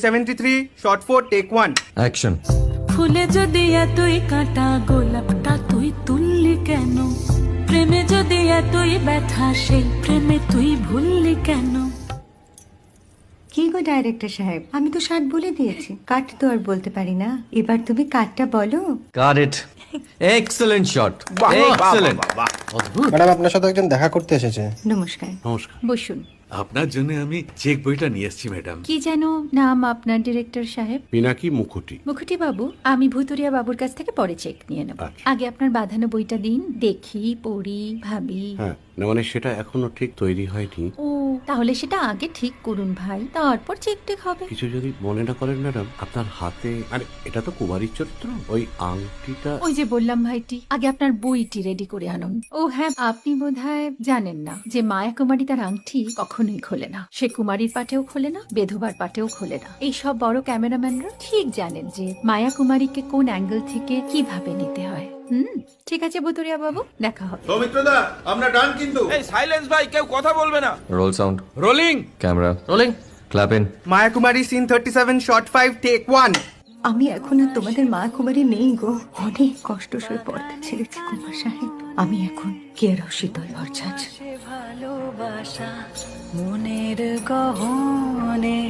73 shot 4 take 1 action. ফুলে যদি এতই কাঁটা গোলাপটা তুই তুললি কেন? প্রেমে যদি এতই ব্যথা সেই প্রেমে তুই ভুললি কেন? কি গো ডাইরেক্টর সাহেব, আমি তো 60 বলে দিয়েছি, কাট তো আর বলতে পারি না, এবার তুমি কাটটা বলো। Got it. Excellent shot, excellent. Madam আপনার সাথে একজন দেখা করতে এসেছে। নমস্কার। নমস্কার। বসুন। আপনার জন্য আমি চেক বইটা নিয়ে এসেছি ম্যাডাম। কি যেন নাম আপনার ডিরেক্টর সাহেব? পিনাকি মুখোটি। মুখুটি বাবু, আমি ভুতুরিয়া বাবুর কাছ থেকে পরে চেক নিয়ে নেব। আচ্ছা। আগে আপনার বাঁধানো বইটা দিন, দেখি, পড়ি, ভাবি। হ্যাঁ, না মানে সেটা এখনো ঠিক তৈরি হয়নি। ও, তাহলে সেটা আগে ঠিক করুন ভাই, তারপর চেক টেক হবে। কিছু যদি মনে না করেন ম্যাডাম, আপনার হাতে, আরে এটা তো কুমারীর চরিত্র, ওই আংটিটা। ওই যে বললাম ভাইটি, আগে আপনার বইটি রেডি করে আনুন। ও হ্যাঁ, আপনি বোধহয় জানেন না যে মায়া কুমারী তার আংটি কখনোই খোলে না। সে কুমারীর পাটেও খোলে না, বেধবার পাটেও খোলে না। এই সব বড় ক্যামেরাম্যানরা ঠিক জানেন যে মায়া কুমারীকে কোন অ্যাঙ্গেল থেকে কিভাবে নিতে হয়। ঠিক আছে ভুতুরিয়া বাবু, দেখা হবে। সৌমিত্রদা আমরা ডান কিন্তু। এই সাইলেন্স ভাই, কেউ কথা বলবে না। Roll sound, rolling. Camera rolling, clap in. Maya Kumari scene 37 shot 5 take 1 আমি এখন আর তোমাদের মা কুমারী নেই গো, অনেক কষ্ট সয়ে পর্দা ছেড়েছি কুমার সাহেব। আমি এখন কেরও শীতল ভরছাছ। ভালোবাসা মনের গহনে